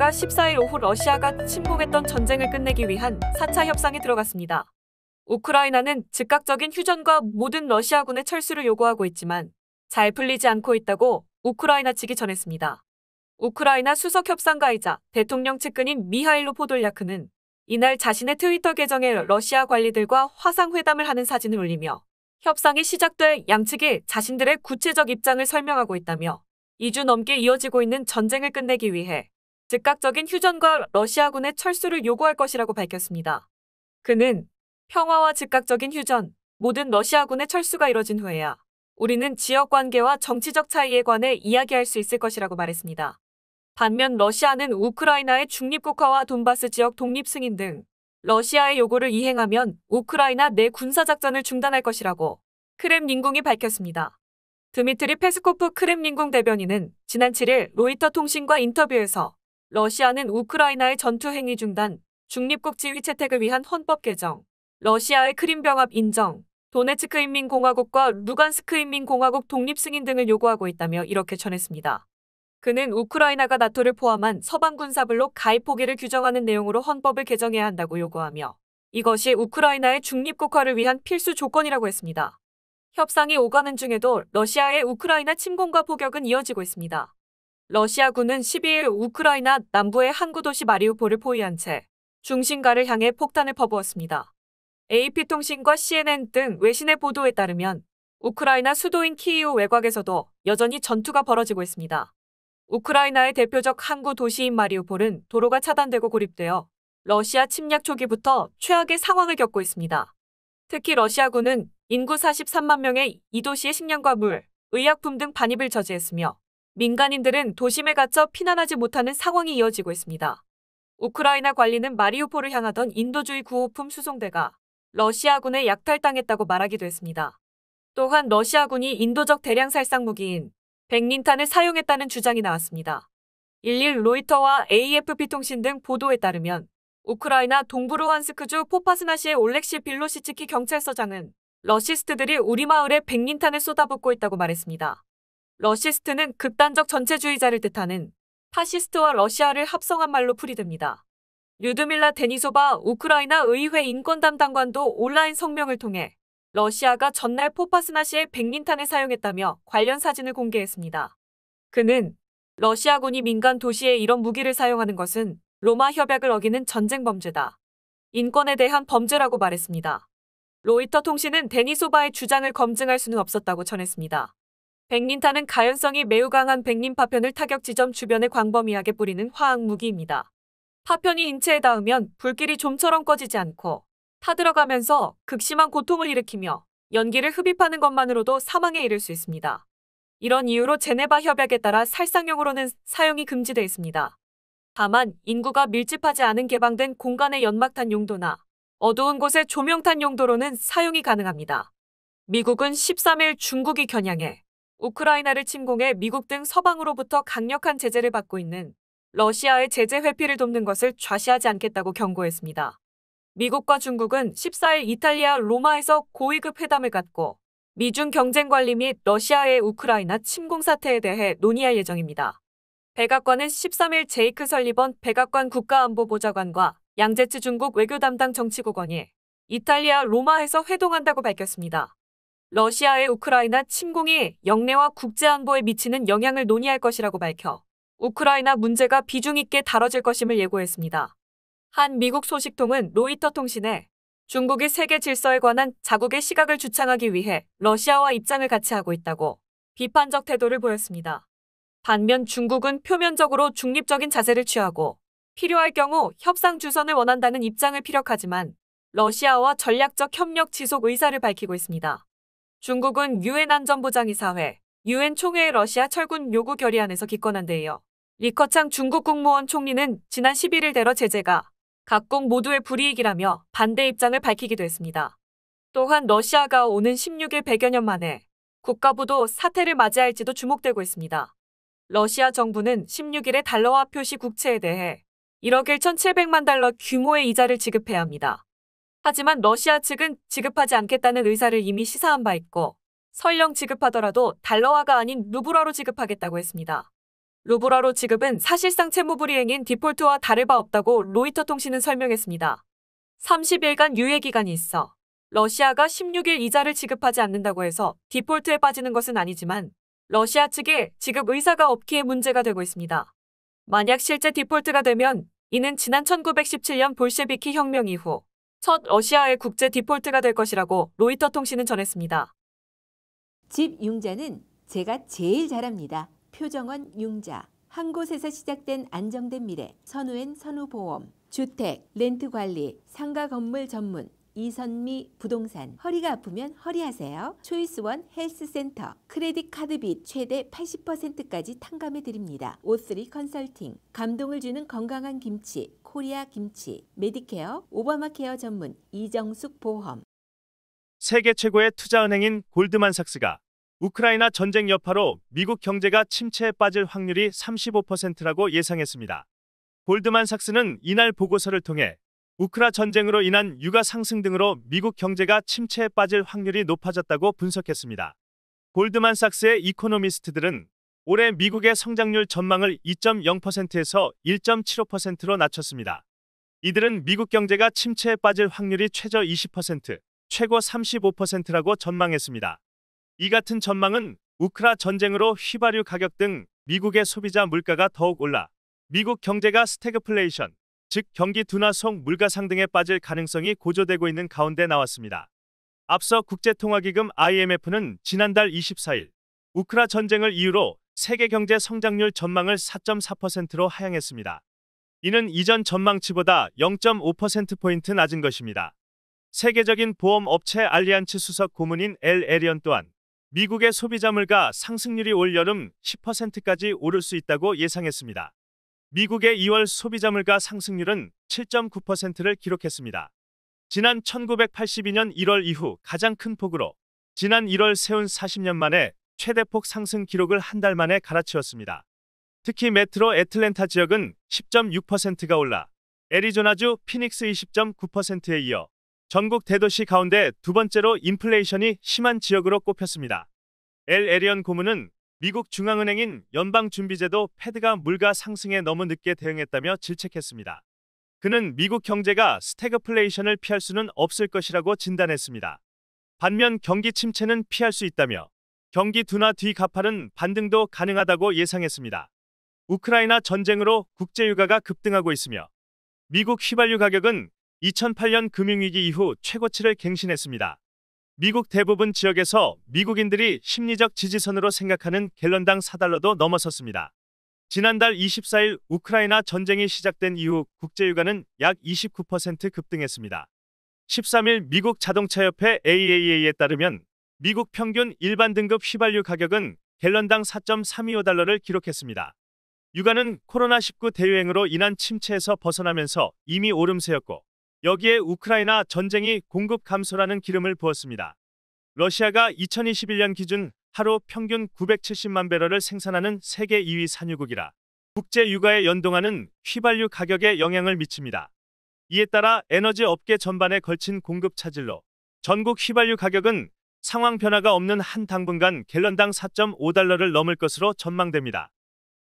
우크라이나가 14일 오후 러시아가 침공했던 전쟁을 끝내기 위한 4차 협상에 들어갔습니다. 우크라이나는 즉각적인 휴전과 모든 러시아군의 철수를 요구하고 있지만 잘 풀리지 않고 있다고 우크라이나 측이 전했습니다. 우크라이나 수석협상가이자 대통령 측근인 미하일로 포돌야크는 이날 자신의 트위터 계정에 러시아 관리들과 화상회담을 하는 사진을 올리며 협상이 시작돼 양측이 자신들의 구체적 입장을 설명하고 있다며 2주 넘게 이어지고 있는 전쟁을 끝내기 위해 즉각적인 휴전과 러시아군의 철수를 요구할 것이라고 밝혔습니다. 그는 평화와 즉각적인 휴전, 모든 러시아군의 철수가 이뤄진 후에야 우리는 지역관계와 정치적 차이에 관해 이야기할 수 있을 것이라고 말했습니다. 반면 러시아는 우크라이나의 중립국화와 돈바스 지역 독립 승인 등 러시아의 요구를 이행하면 우크라이나 내 군사작전을 중단할 것이라고 크렘린궁이 밝혔습니다. 드미트리 페스코프 크렘린궁 대변인은 지난 7일 로이터 통신과 인터뷰에서 러시아는 우크라이나의 전투 행위 중단, 중립국 지위 채택을 위한 헌법 개정, 러시아의 크림 병합 인정, 도네츠크 인민공화국과 루간스크 인민공화국 독립 승인 등을 요구하고 있다며 이렇게 전했습니다. 그는 우크라이나가 나토를 포함한 서방 군사블록 가입 포기를 규정하는 내용으로 헌법을 개정해야 한다고 요구하며 이것이 우크라이나의 중립국화를 위한 필수 조건이라고 했습니다. 협상이 오가는 중에도 러시아의 우크라이나 침공과 포격은 이어지고 있습니다. 러시아군은 12일 우크라이나 남부의 항구 도시 마리우폴을 포위한 채 중심가를 향해 폭탄을 퍼부었습니다. AP통신과 CNN 등 외신의 보도에 따르면 우크라이나 수도인 키이우 외곽에서도 여전히 전투가 벌어지고 있습니다. 우크라이나의 대표적 항구 도시인 마리우폴은 도로가 차단되고 고립되어 러시아 침략 초기부터 최악의 상황을 겪고 있습니다. 특히 러시아군은 인구 43만 명의 이 도시의 식량과 물, 의약품 등 반입을 저지했으며 민간인들은 도심에 갇혀 피난하지 못하는 상황이 이어지고 있습니다. 우크라이나 관리는 마리우폴을 향하던 인도주의 구호품 수송대가 러시아군에 약탈당했다고 말하기도 했습니다. 또한 러시아군이 인도적 대량 살상 무기인 백린탄을 사용했다는 주장이 나왔습니다. 일일 로이터와 AFP 통신 등 보도에 따르면 우크라이나 동부 루한스크주 포파스나시의 올렉시 빌로시츠키 경찰서장은 러시스트들이 우리 마을에 백린탄을 쏟아붓고 있다고 말했습니다. 러시스트는 극단적 전체주의자를 뜻하는 파시스트와 러시아를 합성한 말로 풀이됩니다. 류드밀라 데니소바 우크라이나 의회 인권 담당관도 온라인 성명을 통해 러시아가 전날 포파스나시에 백린탄을 사용했다며 관련 사진을 공개했습니다. 그는 러시아군이 민간 도시에 이런 무기를 사용하는 것은 로마 협약을 어기는 전쟁 범죄다. 인권에 대한 범죄라고 말했습니다. 로이터 통신은 데니소바의 주장을 검증할 수는 없었다고 전했습니다. 백린탄은 가연성이 매우 강한 백린 파편을 타격 지점 주변에 광범위하게 뿌리는 화학 무기입니다. 파편이 인체에 닿으면 불길이 좀처럼 꺼지지 않고 타들어가면서 극심한 고통을 일으키며 연기를 흡입하는 것만으로도 사망에 이를 수 있습니다. 이런 이유로 제네바 협약에 따라 살상용으로는 사용이 금지되어 있습니다. 다만 인구가 밀집하지 않은 개방된 공간의 연막탄 용도나 어두운 곳의 조명탄 용도로는 사용이 가능합니다. 미국은 13일 중국이 겨냥해 우크라이나를 침공해 미국 등 서방으로부터 강력한 제재를 받고 있는 러시아의 제재 회피를 돕는 것을 좌시하지 않겠다고 경고했습니다. 미국과 중국은 14일 이탈리아 로마에서 고위급 회담을 갖고 미중 경쟁 관리 및 러시아의 우크라이나 침공 사태에 대해 논의할 예정입니다. 백악관은 13일 제이크 설리번 백악관 국가안보보좌관과 양제츠 중국 외교 담당 정치국원이 이탈리아 로마에서 회동한다고 밝혔습니다. 러시아의 우크라이나 침공이 영내와 국제안보에 미치는 영향을 논의할 것이라고 밝혀 우크라이나 문제가 비중 있게 다뤄질 것임을 예고했습니다. 한 미국 소식통은 로이터 통신에 중국이 세계 질서에 관한 자국의 시각을 주창하기 위해 러시아와 입장을 같이 하고 있다고 비판적 태도를 보였습니다. 반면 중국은 표면적으로 중립적인 자세를 취하고 필요할 경우 협상 주선을 원한다는 입장을 피력하지만 러시아와 전략적 협력 지속 의사를 밝히고 있습니다. 중국은 유엔 안전보장이사회, 유엔 총회의 러시아 철군 요구 결의안에서 기권한 데 이어 리커창 중국 국무원 총리는 지난 11일 대러 제재가 각국 모두의 불이익이라며 반대 입장을 밝히기도 했습니다. 또한 러시아가 오는 16일 100여 년 만에 국가부도 사태를 맞이할지도 주목되고 있습니다. 러시아 정부는 16일에 달러화 표시 국채에 대해 1억 1,700만 달러 규모의 이자를 지급해야 합니다. 하지만 러시아 측은 지급하지 않겠다는 의사를 이미 시사한 바 있고 설령 지급하더라도 달러화가 아닌 루블화로 지급하겠다고 했습니다. 루브라로 지급은 사실상 채무불이행인 디폴트와 다를 바 없다고 로이터 통신은 설명했습니다. 30일간 유예 기간이 있어 러시아가 16일 이자를 지급하지 않는다고 해서 디폴트에 빠지는 것은 아니지만 러시아 측에 지급 의사가 없기에 문제가 되고 있습니다. 만약 실제 디폴트가 되면 이는 지난 1917년 볼셰비키 혁명 이후 첫 러시아의 국제 디폴트가 될 것이라고 로이터 통신은 전했습니다. 집 융자는 제가 제일 잘합니다. 표정원 융자. 한 곳에서 시작된 안정된 미래. 선우엔 선우보험. 주택, 렌트관리, 상가 건물 전문. 이선미 부동산. 허리가 아프면 허리하세요. 초이스원 헬스센터. 크레딧 카드빚 최대 80%까지 탕감해 드립니다. O3 컨설팅. 감동을 주는 건강한 김치. 코리아 김치. 메디케어, 오바마케어 전문. 이정숙 보험. 세계 최고의 투자은행인 골드만삭스가 우크라이나 전쟁 여파로 미국 경제가 침체에 빠질 확률이 35%라고 예상했습니다. 골드만삭스는 이날 보고서를 통해 우크라 전쟁으로 인한 유가 상승 등으로 미국 경제가 침체에 빠질 확률이 높아졌다고 분석했습니다. 골드만삭스의 이코노미스트들은 올해 미국의 성장률 전망을 2.0%에서 1.75%로 낮췄습니다. 이들은 미국 경제가 침체에 빠질 확률이 최저 20%, 최고 35%라고 전망했습니다. 이 같은 전망은 우크라 전쟁으로 휘발유 가격 등 미국의 소비자 물가가 더욱 올라 미국 경제가 스태그플레이션, 즉 경기 둔화 속 물가상 등에 빠질 가능성이 고조되고 있는 가운데 나왔습니다. 앞서 국제통화기금 IMF는 지난달 24일 우크라 전쟁을 이유로 세계 경제 성장률 전망을 4.4%로 하향했습니다. 이는 이전 전망치보다 0.5%포인트 낮은 것입니다. 세계적인 보험 업체 알리안츠 수석 고문인 엘 에리언 또한 미국의 소비자 물가 상승률이 올 여름 10%까지 오를 수 있다고 예상했습니다. 미국의 2월 소비자 물가 상승률은 7.9%를 기록했습니다. 지난 1982년 1월 이후 가장 큰 폭으로 지난 1월 세운 40년 만에 최대폭 상승 기록을 한 달 만에 갈아치웠습니다. 특히 메트로 애틀랜타 지역은 10.6%가 올라 애리조나주 피닉스 20.9%에 이어 전국 대도시 가운데 두 번째로 인플레이션이 심한 지역으로 꼽혔습니다. 엘 에리언 고문은 미국 중앙은행인 연방준비제도 패드가 물가 상승에 너무 늦게 대응했다며 질책했습니다. 그는 미국 경제가 스태그플레이션을 피할 수는 없을 것이라고 진단했습니다. 반면 경기 침체는 피할 수 있다며 경기 둔화 뒤 가파른 반등도 가능하다고 예상했습니다. 우크라이나 전쟁으로 국제유가가 급등하고 있으며 미국 휘발유 가격은 2008년 금융위기 이후 최고치를 갱신했습니다. 미국 대부분 지역에서 미국인들이 심리적 지지선으로 생각하는 갤런당 4달러도 넘어섰습니다. 지난달 24일 우크라이나 전쟁이 시작된 이후 국제유가는 약 29% 급등했습니다. 13일 미국 자동차협회 AAA에 따르면 미국 평균 일반 등급 휘발유 가격은 갤런당 4.325달러를 기록했습니다. 유가는 코로나19 대유행으로 인한 침체에서 벗어나면서 이미 오름세였고 여기에 우크라이나 전쟁이 공급 감소라는 기름을 부었습니다. 러시아가 2021년 기준 하루 평균 970만 배럴을 생산하는 세계 2위 산유국이라 국제 유가에 연동하는 휘발유 가격에 영향을 미칩니다. 이에 따라 에너지 업계 전반에 걸친 공급 차질로 전국 휘발유 가격은 상황 변화가 없는 한 당분간 갤런당 4.5달러를 넘을 것으로 전망됩니다.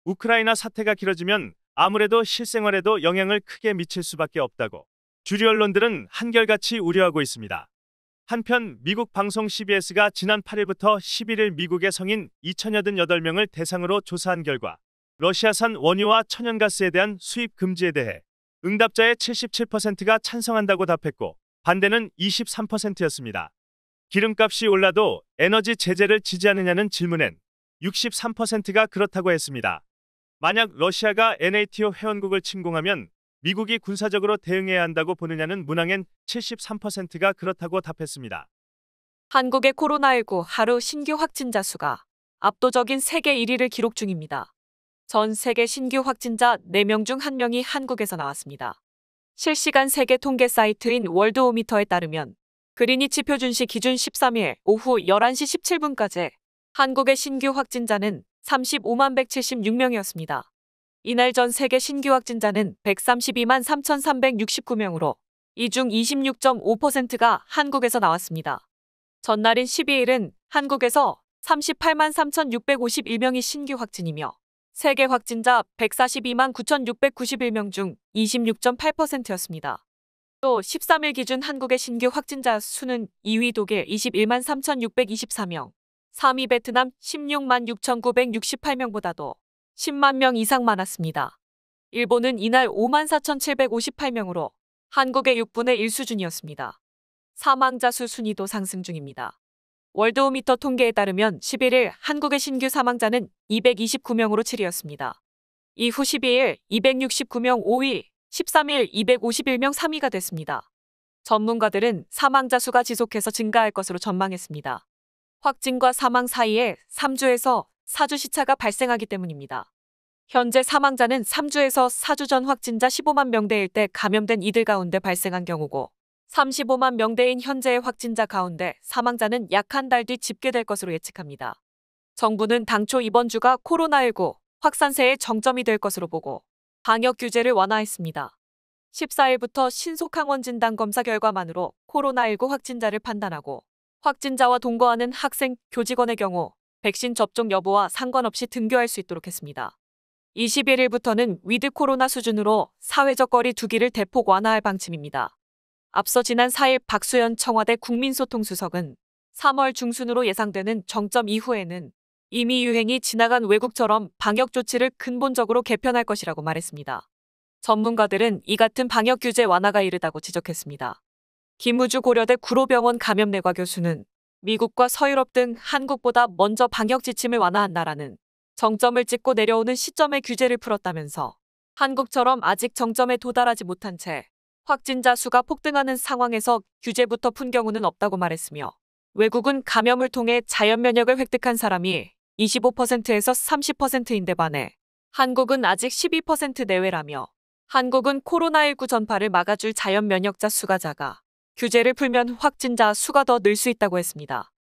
우크라이나 사태가 길어지면 아무래도 실생활에도 영향을 크게 미칠 수밖에 없다고 주류 언론들은 한결같이 우려하고 있습니다. 한편 미국 방송 CBS가 지난 8일부터 11일 미국의 성인 2,088명을 대상으로 조사한 결과 러시아산 원유와 천연가스에 대한 수입 금지에 대해 응답자의 77%가 찬성한다고 답했고 반대는 23%였습니다. 기름값이 올라도 에너지 제재를 지지하느냐는 질문엔 63%가 그렇다고 했습니다. 만약 러시아가 NATO 회원국을 침공하면 미국이 군사적으로 대응해야 한다고 보느냐는 문항엔 73%가 그렇다고 답했습니다. 한국의 코로나19 하루 신규 확진자 수가 압도적인 세계 1위를 기록 중입니다. 전 세계 신규 확진자 4명 중 1명이 한국에서 나왔습니다. 실시간 세계 통계 사이트인 월드오미터에 따르면 그리니치 표준시 기준 13일 오후 11시 17분까지 한국의 신규 확진자는 35만 176명이었습니다. 이날 전 세계 신규 확진자는 132만 3,369명으로 이 중 26.5%가 한국에서 나왔습니다. 전날인 12일은 한국에서 38만 3,651명이 신규 확진이며 세계 확진자 142만 9,691명 중 26.8%였습니다. 또 13일 기준 한국의 신규 확진자 수는 2위 독일 21만 3,624명, 3위 베트남 16만 6,968명보다도 10만 명 이상 많았습니다. 일본은 이날 5만 4,758명으로 한국의 6분의 1 수준이었습니다. 사망자 수 순위도 상승 중입니다. 월드오미터 통계에 따르면 11일 한국의 신규 사망자는 229명으로 7위였습니다. 이후 12일 269명 5위, 13일 251명 3위가 됐습니다. 전문가들은 사망자 수가 지속해서 증가할 것으로 전망했습니다. 확진과 사망 사이에 3주에서 4주 시차가 발생하기 때문입니다. 현재 사망자는 3주에서 4주 전 확진자 15만 명대일 때 감염된 이들 가운데 발생한 경우고 35만 명대인 현재의 확진자 가운데 사망자는 약 한 달 뒤 집계될 것으로 예측합니다. 정부는 당초 이번 주가 코로나19 확산세의 정점이 될 것으로 보고 방역 규제를 완화했습니다. 14일부터 신속항원 진단 검사 결과만으로 코로나19 확진자를 판단하고 확진자와 동거하는 학생, 교직원의 경우 백신 접종 여부와 상관없이 등교할 수 있도록 했습니다. 21일부터는 위드 코로나 수준으로 사회적 거리 두기를 대폭 완화할 방침입니다. 앞서 지난 4일 박수현 청와대 국민소통수석은 3월 중순으로 예상되는 정점 이후에는 이미 유행이 지나간 외국처럼 방역 조치를 근본적으로 개편할 것이라고 말했습니다. 전문가들은 이 같은 방역 규제 완화가 이르다고 지적했습니다. 김우주 고려대 구로병원 감염내과 교수는 미국과 서유럽 등 한국보다 먼저 방역 지침을 완화한 나라는 정점을 찍고 내려오는 시점에 규제를 풀었다면서 한국처럼 아직 정점에 도달하지 못한 채 확진자 수가 폭등하는 상황에서 규제부터 푼 경우는 없다고 말했으며 외국은 감염을 통해 자연 면역을 획득한 사람이 25%에서 30%인데 반해 한국은 아직 12% 내외라며 한국은 코로나19 전파를 막아줄 자연 면역자 수가 작아 규제를 풀면 확진자 수가 더 늘 수 있다고 했습니다.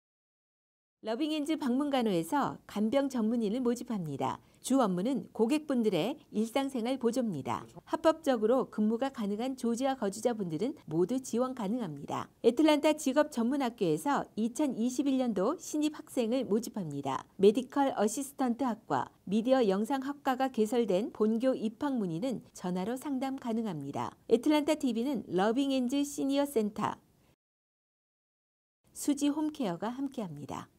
러빙엔즈 방문간호에서 간병 전문의를 모집합니다. 주 업무는 고객분들의 일상생활 보조입니다. 합법적으로 근무가 가능한 조지아 거주자분들은 모두 지원 가능합니다. 애틀란타 직업전문학교에서 2021년도 신입 학생을 모집합니다. 메디컬 어시스턴트 학과, 미디어 영상학과가 개설된 본교 입학 문의는 전화로 상담 가능합니다. 애틀란타 TV는 러빙엔즈 시니어 센터, 수지 홈케어가 함께합니다.